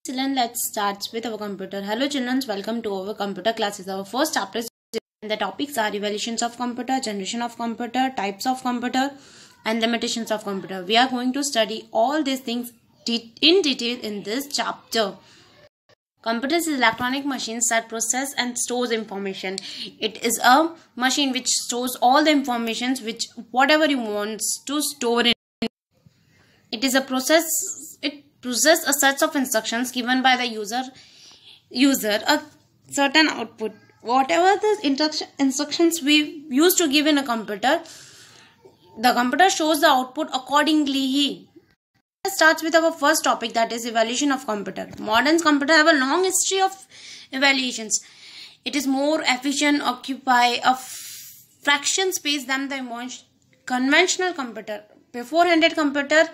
Children, let's start with our computer. Hello children, welcome to our computer classes. Our first chapter is and the topics are evaluations of computer, generation of computer, types of computer and limitations of computer. We are going to study all these things in detail in this chapter. Computers is electronic machines that process and stores information. It is a machine which stores all the informations which whatever you want to store in. It is a process. It processes a set of instructions given by the user a certain output. Whatever the instructions we used to give in a computer, the computer shows the output accordingly. Let's start with our first topic, that is evaluation of computer. Modern computer have a long history of evaluations. It is more efficient, occupy a fraction space than the conventional computer. Beforehand computer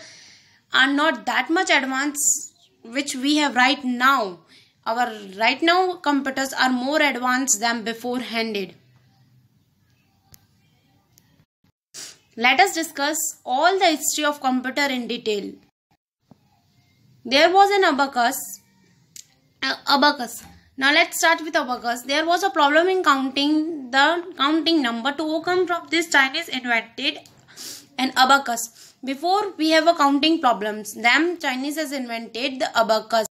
are not that much advanced which we have right now. Our right now computers are more advanced than beforehand. Let us discuss all the history of computer in detail. There was an abacus. Now let's start with abacus. There was a problem in counting number. To overcome from this, Chinese invented an abacus. Before we have a counting problems, them Chinese has invented the abacus.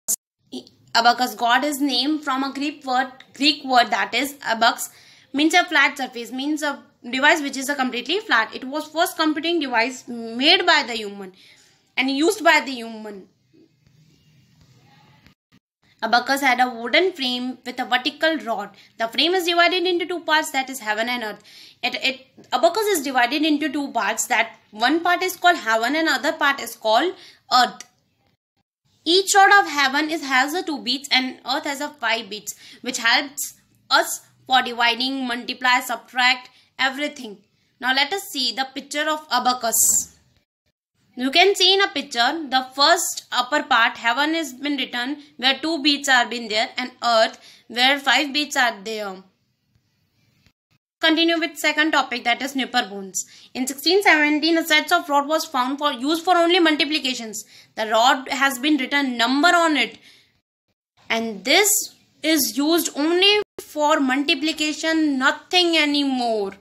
Abacus got his name from a Greek word that is abax, means a flat surface, means a device which is a completely flat. It was first computing device made by the human and used by the human. Abacus had a wooden frame with a vertical rod. The frame is divided into two parts, that is heaven and earth. Abacus is divided into two parts, that one part is called heaven and other part is called earth. Each rod of heaven has a 2 beats and earth has a 5 beats, which helps us for dividing, multiply, subtract, everything. Now let us see the picture of abacus. You can see in a picture the first upper part heaven has been written where 2 beats are been there and earth where 5 beats are there. Continue with second topic, that is snipper bones. In 1617 a set of rod was found for used for only multiplications. The rod has been written number on it and this is used only for multiplication, nothing anymore.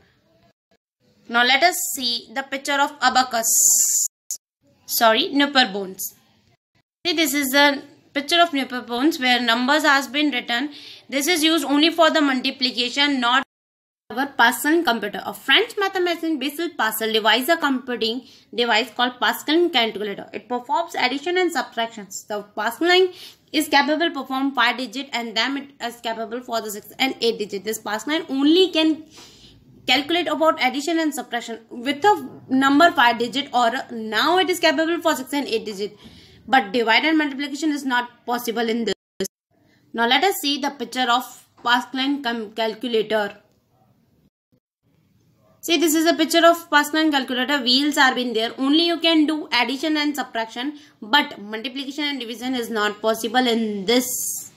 Now let us see the picture of abacus. Nipper bones. See, this is the picture of nipper bones where numbers has been written. This is used only for the multiplication, not our Pascal computer. A French mathematician Basil Pascal devised a computing device called Pascal calculator. It performs addition and subtractions. The Pascal is capable to perform 5 digit and then it is capable for the 6 and 8 digit. This Pascal only can calculate about addition and subtraction with a number 5 digit, or now it is capable for 6 and 8 digit. But divide and multiplication is not possible in this. Now let us see the picture of Pascal calculator. See, this is a picture of Pascal calculator. Wheels are been there. Only you can do addition and subtraction, but multiplication and division is not possible in this.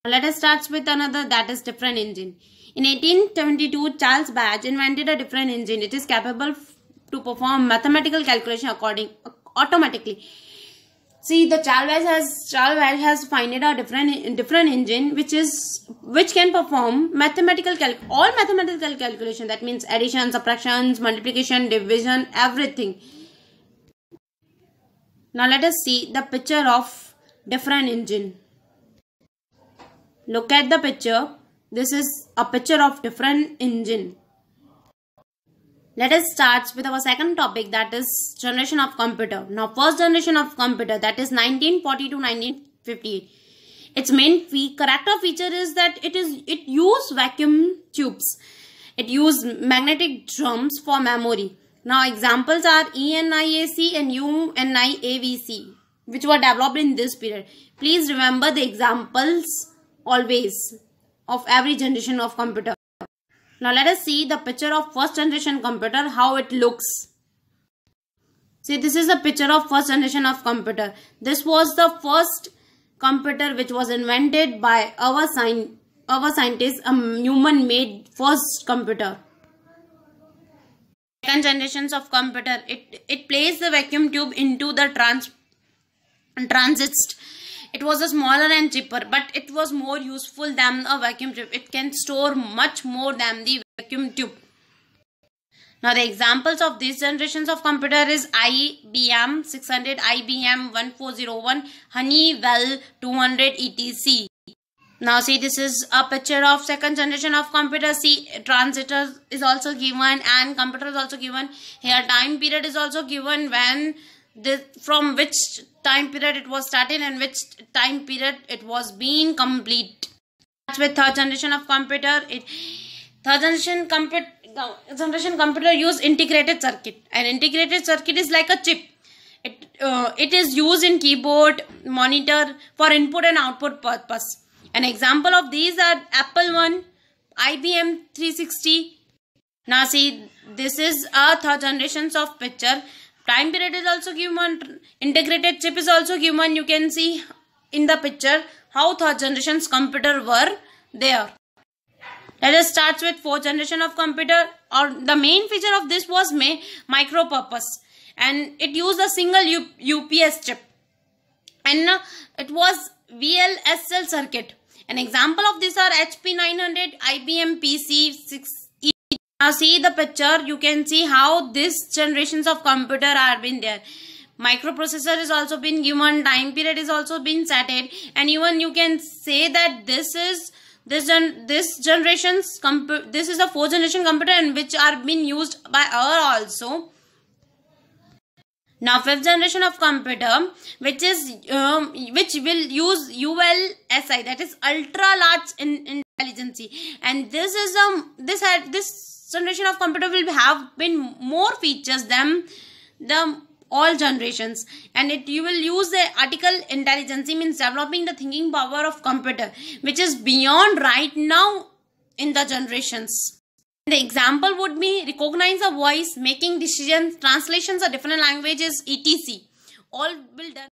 Let us start with another, that is different engine. In 1872, Charles Babbage invented a different engine. It is capable to perform mathematical calculation automatically. See, the Charles Babbage has finded a different engine which can perform all mathematical calculation. That means addition, subtractions, multiplication, division, everything. Now let us see the picture of different engine. Look at the picture. This is a picture of different engine. Let us start with our second topic, that is generation of computer. Now first generation of computer, that is 1940 to 1958. Its main character feature is that it used vacuum tubes. It used magnetic drums for memory. Now examples are ENIAC and UNIAVC, which were developed in this period. Please remember the examples always of every generation of computer. Now let us see the picture of first generation computer, how it looks. See, this is a picture of first generation of computer. This was the first computer which was invented by our scientists, a human made first computer. Second generations of computer, it placed the vacuum tube into the transist. It was a smaller and cheaper, but it was more useful than a vacuum tube. It can store much more than the vacuum tube. Now the examples of these generations of computer is IBM 600, IBM 1401, Honeywell 200 etc. Now see, this is a picture of second generation of computer. See, transistor is also given and computer is also given. Here time period is also given, when this, from which time period it was started and which time period it was being complete. That's with third generation of computer. Third generation computer use integrated circuit. An integrated circuit is like a chip. It is used in keyboard, monitor for input and output purpose. An example of these are Apple I, IBM 360. Now see, this is a third generations of picture. Time period is also given. Integrated chip is also given. You can see in the picture how third generations computer were there. Let us start with fourth generation of computer. Or the main feature of this was micro purpose, and it used a single UPS chip, and it was VLSL circuit. An example of these are HP 900, IBM PC 6E. Now see the picture, you can see how this generations of computer are been there. Microprocessor is also been given, time period is also been set, and even you can say that this is this generation's this is a fourth generation computer, and which are being used by our also. Now fifth generation of computer, which will use ULSI, that is ultra large intelligence, and this generation of computer will have been more features than the all generations, and you will use the artificial intelligence, means developing the thinking power of computer, which is beyond right now in the generations. The example would be recognize a voice, making decisions, translations of different languages, etc. All will done.